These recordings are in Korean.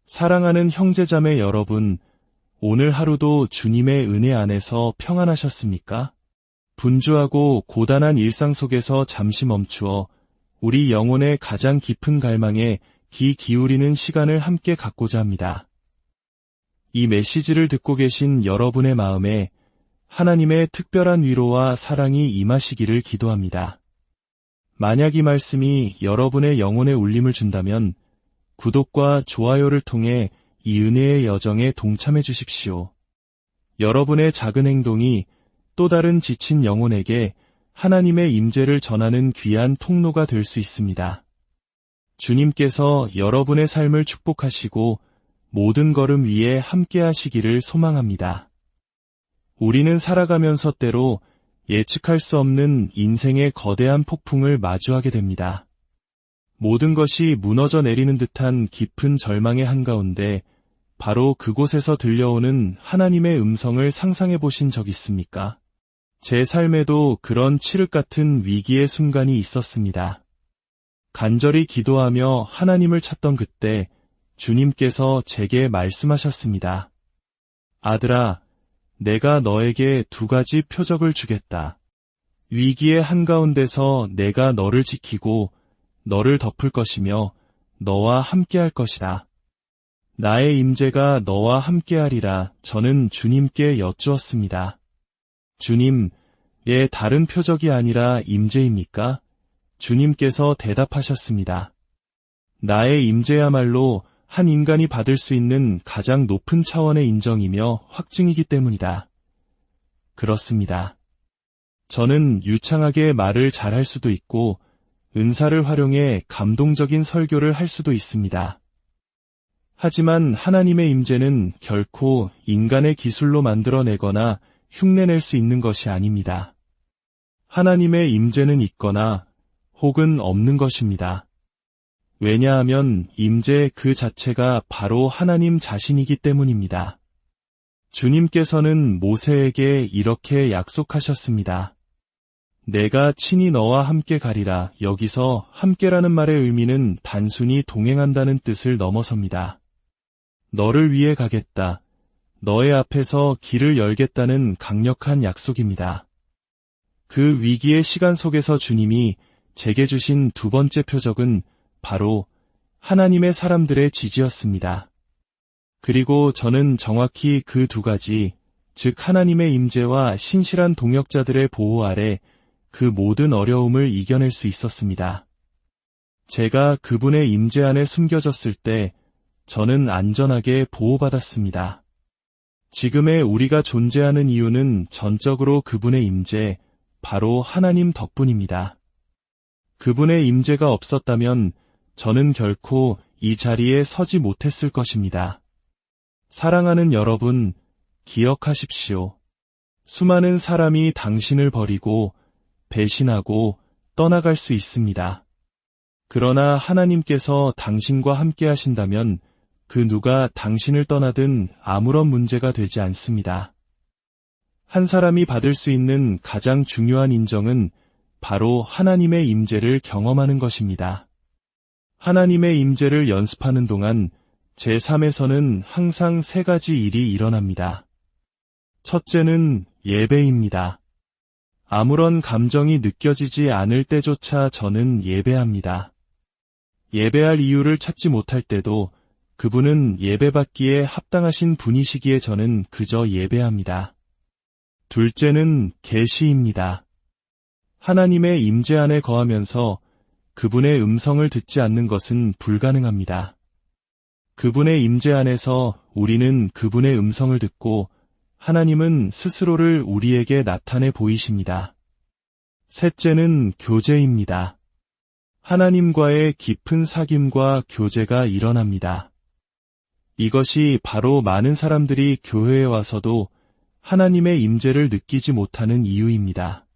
사랑하는 형제자매 여러분, 오늘 하루도 주님의 은혜 안에서 평안하셨습니까? 분주하고 고단한 일상 속에서 잠시 멈추어 우리 영혼의 가장 깊은 갈망에 귀 기울이는 시간을 함께 갖고자 합니다. 이 메시지를 듣고 계신 여러분의 마음에 하나님의 특별한 위로와 사랑이 임하시기를 기도합니다. 만약 이 말씀이 여러분의 영혼에 울림을 준다면 구독과 좋아요를 통해 이 은혜의 여정에 동참해 주십시오. 여러분의 작은 행동이 또 다른 지친 영혼에게 하나님의 임재를 전하는 귀한 통로가 될 수 있습니다. 주님께서 여러분의 삶을 축복하시고 모든 걸음 위에 함께 하시기를 소망합니다. 우리는 살아가면서 때로 예측할 수 없는 인생의 거대한 폭풍을 마주하게 됩니다. 모든 것이 무너져 내리는 듯한 깊은 절망의 한가운데 바로 그곳에서 들려오는 하나님의 음성을 상상해 보신 적 있습니까? 제 삶에도 그런 칠흑 같은 위기의 순간이 있었습니다. 간절히 기도하며 하나님을 찾던 그때 주님께서 제게 말씀하셨습니다. 아들아, 내가 너에게 2가지 표적을 주겠다. 위기의 한가운데서 내가 너를 지키고 너를 덮을 것이며 너와 함께할 것이다. 나의 임재가 너와 함께하리라 저는 주님께 여쭈었습니다. 주님, 다른 표적이 아니라 임재입니까? 주님께서 대답하셨습니다. 나의 임재야말로 한 인간이 받을 수 있는 가장 높은 차원의 인정이며 확증이기 때문이다. 그렇습니다. 저는 유창하게 말을 잘할 수도 있고 은사를 활용해 감동적인 설교를 할 수도 있습니다. 하지만 하나님의 임재는 결코 인간의 기술로 만들어내거나 흉내낼 수 있는 것이 아닙니다. 하나님의 임재는 있거나 혹은 없는 것입니다. 왜냐하면 임재 그 자체가 바로 하나님 자신이기 때문입니다. 주님께서는 모세에게 이렇게 약속하셨습니다. 내가 친히 너와 함께 가리라. 여기서 함께라는 말의 의미는 단순히 동행한다는 뜻을 넘어섭니다. 너를 위해 가겠다. 너의 앞에서 길을 열겠다는 강력한 약속입니다. 그 위기의 시간 속에서 주님이 제게 주신 2번째 표적은 바로 하나님의 사람들의 지지였습니다. 그리고 저는 정확히 그 2가지, 즉 하나님의 임재와 신실한 동역자들의 보호 아래 그 모든 어려움을 이겨낼 수 있었습니다. 제가 그분의 임재 안에 숨겨졌을 때 저는 안전하게 보호받았습니다. 지금의 우리가 존재하는 이유는 전적으로 그분의 임재, 바로 하나님 덕분입니다. 그분의 임재가 없었다면 저는 결코 이 자리에 서지 못했을 것입니다. 사랑하는 여러분, 기억하십시오. 수많은 사람이 당신을 버리고 배신하고 떠나갈 수 있습니다. 그러나 하나님께서 당신과 함께 하신다면 그 누가 당신을 떠나든 아무런 문제가 되지 않습니다. 한 사람이 받을 수 있는 가장 중요한 인정은 바로 하나님의 임재를 경험하는 것입니다. 하나님의 임재를 연습하는 동안 제 삶에서는 항상 3가지 일이 일어납니다. 첫째는 예배입니다. 아무런 감정이 느껴지지 않을 때조차 저는 예배합니다. 예배할 이유를 찾지 못할 때도 그분은 예배받기에 합당하신 분이시기에 저는 그저 예배합니다. 둘째는 계시입니다. 하나님의 임재 안에 거하면서 그분의 음성을 듣지 않는 것은 불가능합니다. 그분의 임재 안에서 우리는 그분의 음성을 듣고 하나님은 스스로를 우리에게 나타내 보이십니다. 셋째는 교제입니다. 하나님과의 깊은 사귐과 교제가 일어납니다. 이것이 바로 많은 사람들이 교회에 와서도 하나님의 임재를 느끼지 못하는 이유입니다.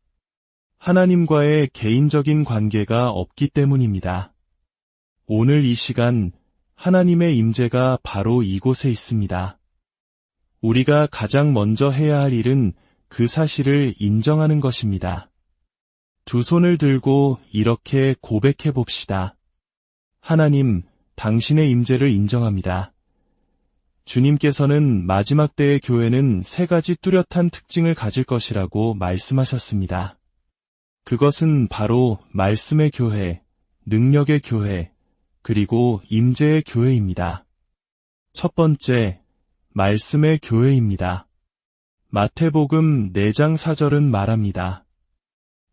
하나님과의 개인적인 관계가 없기 때문입니다. 오늘 이 시간 하나님의 임재가 바로 이곳에 있습니다. 우리가 가장 먼저 해야 할 일은 그 사실을 인정하는 것입니다. 2 손을 들고 이렇게 고백해 봅시다. 하나님, 당신의 임재를 인정합니다. 주님께서는 마지막 때의 교회는 세 가지 뚜렷한 특징을 가질 것이라고 말씀하셨습니다. 그것은 바로 말씀의 교회, 능력의 교회, 그리고 임재의 교회입니다. 첫 번째, 말씀의 교회입니다. 마태복음 4장 4절은 말합니다.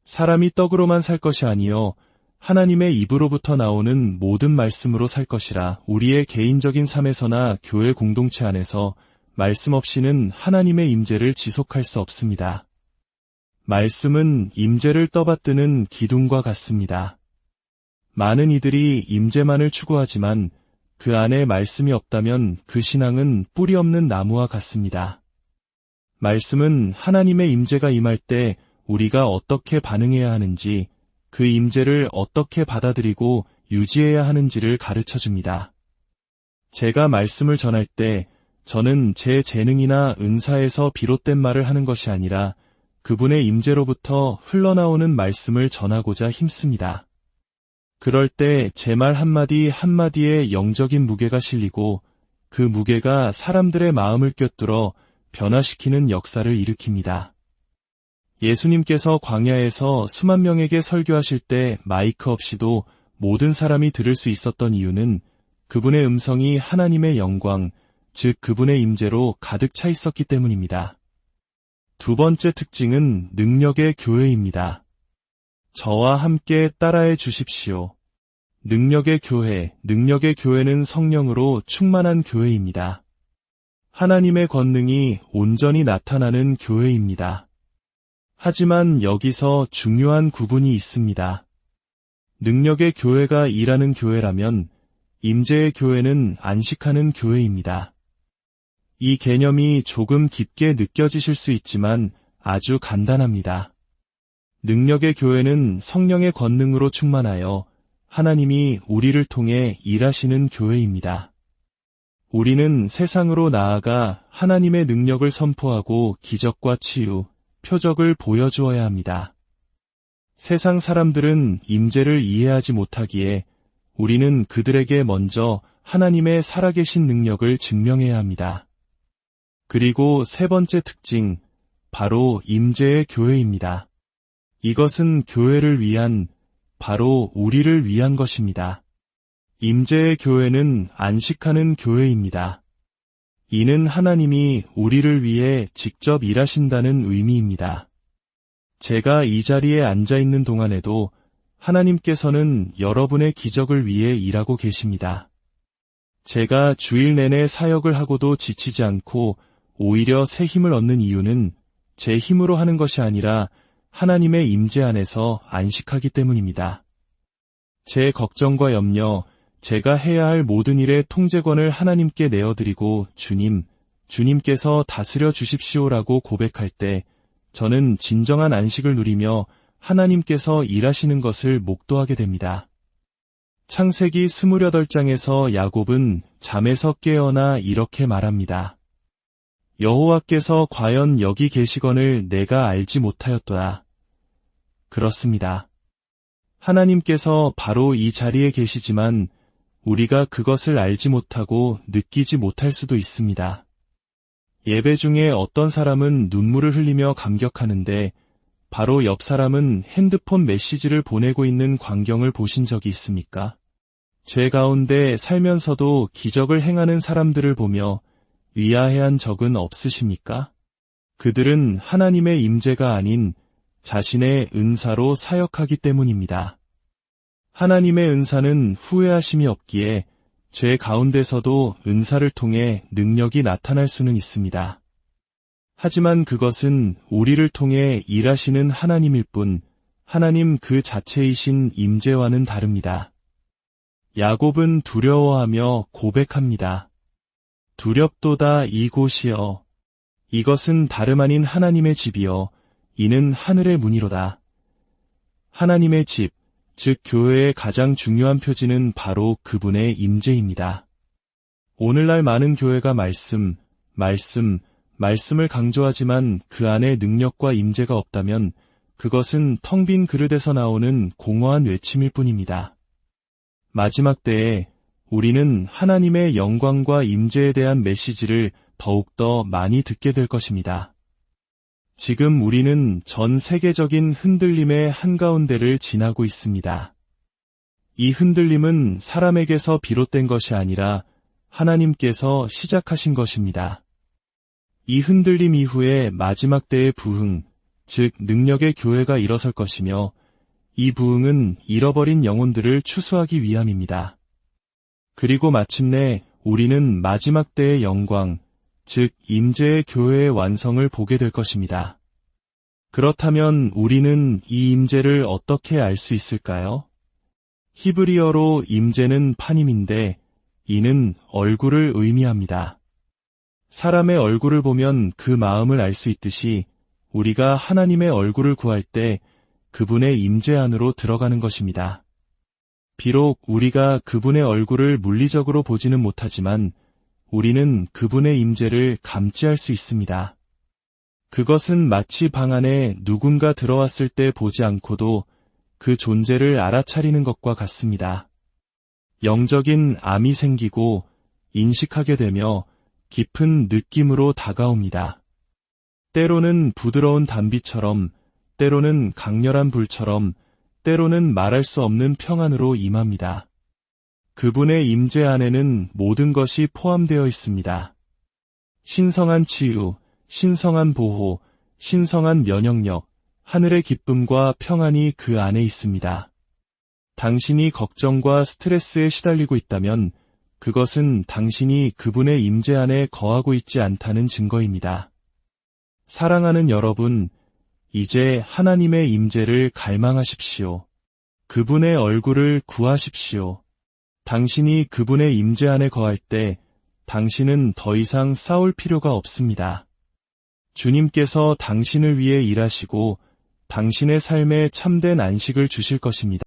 사람이 떡으로만 살 것이 아니요 하나님의 입으로부터 나오는 모든 말씀으로 살 것이라. 우리의 개인적인 삶에서나 교회 공동체 안에서 말씀 없이는 하나님의 임재를 지속할 수 없습니다. 말씀은 임재를 떠받드는 기둥과 같습니다. 많은 이들이 임재만을 추구하지만 그 안에 말씀이 없다면 그 신앙은 뿌리 없는 나무와 같습니다. 말씀은 하나님의 임재가 임할 때 우리가 어떻게 반응해야 하는지, 그 임재를 어떻게 받아들이고 유지해야 하는지를 가르쳐줍니다. 제가 말씀을 전할 때 저는 제 재능이나 은사에서 비롯된 말을 하는 것이 아니라 그분의 임재로부터 흘러나오는 말씀을 전하고자 힘씁니다. 그럴 때 제 말 한마디 한마디에 영적인 무게가 실리고 그 무게가 사람들의 마음을 꿰뚫어 변화시키는 역사를 일으킵니다. 예수님께서 광야에서 수만 명에게 설교하실 때 마이크 없이도 모든 사람이 들을 수 있었던 이유는 그분의 음성이 하나님의 영광, 즉 그분의 임재로 가득 차 있었기 때문입니다. 두 번째 특징은 능력의 교회입니다. 저와 함께 따라해 주십시오. 능력의 교회는 성령으로 충만한 교회입니다. 하나님의 권능이 온전히 나타나는 교회입니다. 하지만 여기서 중요한 구분이 있습니다. 능력의 교회가 일하는 교회라면 임재의 교회는 안식하는 교회입니다. 이 개념이 조금 깊게 느껴지실 수 있지만 아주 간단합니다. 능력의 교회는 성령의 권능으로 충만하여 하나님이 우리를 통해 일하시는 교회입니다. 우리는 세상으로 나아가 하나님의 능력을 선포하고 기적과 치유, 표적을 보여주어야 합니다. 세상 사람들은 임재를 이해하지 못하기에 우리는 그들에게 먼저 하나님의 살아계신 능력을 증명해야 합니다. 그리고 세 번째 특징, 바로 임재의 교회입니다. 이것은 교회를 위한, 바로 우리를 위한 것입니다. 임재의 교회는 안식하는 교회입니다. 이는 하나님이 우리를 위해 직접 일하신다는 의미입니다. 제가 이 자리에 앉아 있는 동안에도 하나님께서는 여러분의 기적을 위해 일하고 계십니다. 제가 주일 내내 사역을 하고도 지치지 않고 오히려 새 힘을 얻는 이유는 제 힘으로 하는 것이 아니라 하나님의 임재 안에서 안식하기 때문입니다. 제 걱정과 염려, 제가 해야 할 모든 일의 통제권을 하나님께 내어드리고 주님께서 다스려 주십시오라고 고백할 때 저는 진정한 안식을 누리며 하나님께서 일하시는 것을 목도하게 됩니다. 창세기 28장에서 야곱은 잠에서 깨어나 이렇게 말합니다. 여호와께서 과연 여기 계시거늘 내가 알지 못하였도다. 그렇습니다. 하나님께서 바로 이 자리에 계시지만 우리가 그것을 알지 못하고 느끼지 못할 수도 있습니다. 예배 중에 어떤 사람은 눈물을 흘리며 감격하는데 바로 옆 사람은 핸드폰 메시지를 보내고 있는 광경을 보신 적이 있습니까? 죄 가운데 살면서도 기적을 행하는 사람들을 보며 위아해한 적은 없으십니까? 그들은 하나님의 임재가 아닌 자신의 은사로 사역하기 때문입니다. 하나님의 은사는 후회하심이 없기에 죄 가운데서도 은사를 통해 능력이 나타날 수는 있습니다. 하지만 그것은 우리를 통해 일하시는 하나님일 뿐 하나님 그 자체이신 임재와는 다릅니다. 야곱은 두려워하며 고백합니다. 두렵도다 이곳이여. 이것은 다름 아닌 하나님의 집이여. 이는 하늘의 문이로다. 하나님의 집, 즉 교회의 가장 중요한 표지는 바로 그분의 임재입니다. 오늘날 많은 교회가 말씀을 강조하지만 그 안에 능력과 임재가 없다면 그것은 텅 빈 그릇에서 나오는 공허한 외침일 뿐입니다. 마지막 때에 우리는 하나님의 영광과 임재에 대한 메시지를 더욱더 많이 듣게 될 것입니다. 지금 우리는 전 세계적인 흔들림의 한가운데를 지나고 있습니다. 이 흔들림은 사람에게서 비롯된 것이 아니라 하나님께서 시작하신 것입니다. 이 흔들림 이후에 마지막 때의 부흥, 즉 능력의 교회가 일어설 것이며 이 부흥은 잃어버린 영혼들을 추수하기 위함입니다. 그리고 마침내 우리는 마지막 때의 영광, 즉 임재의 교회의 완성을 보게 될 것입니다. 그렇다면 우리는 이 임재를 어떻게 알 수 있을까요? 히브리어로 임재는 파님인데 이는 얼굴을 의미합니다. 사람의 얼굴을 보면 그 마음을 알 수 있듯이 우리가 하나님의 얼굴을 구할 때 그분의 임재 안으로 들어가는 것입니다. 비록 우리가 그분의 얼굴을 물리적으로 보지는 못하지만 우리는 그분의 임재를 감지할 수 있습니다. 그것은 마치 방 안에 누군가 들어왔을 때 보지 않고도 그 존재를 알아차리는 것과 같습니다. 영적인 암이 생기고 인식하게 되며 깊은 느낌으로 다가옵니다. 때로는 부드러운 단비처럼, 때로는 강렬한 불처럼, 때로는 말할 수 없는 평안으로 임합니다. 그분의 임재 안에는 모든 것이 포함되어 있습니다. 신성한 치유, 신성한 보호, 신성한 면역력, 하늘의 기쁨과 평안이 그 안에 있습니다. 당신이 걱정과 스트레스에 시달리고 있다면 그것은 당신이 그분의 임재 안에 거하고 있지 않다는 증거입니다. 사랑하는 여러분, 이제 하나님의 임재를 갈망하십시오. 그분의 얼굴을 구하십시오. 당신이 그분의 임재 안에 거할 때 당신은 더 이상 싸울 필요가 없습니다. 주님께서 당신을 위해 일하시고 당신의 삶에 참된 안식을 주실 것입니다.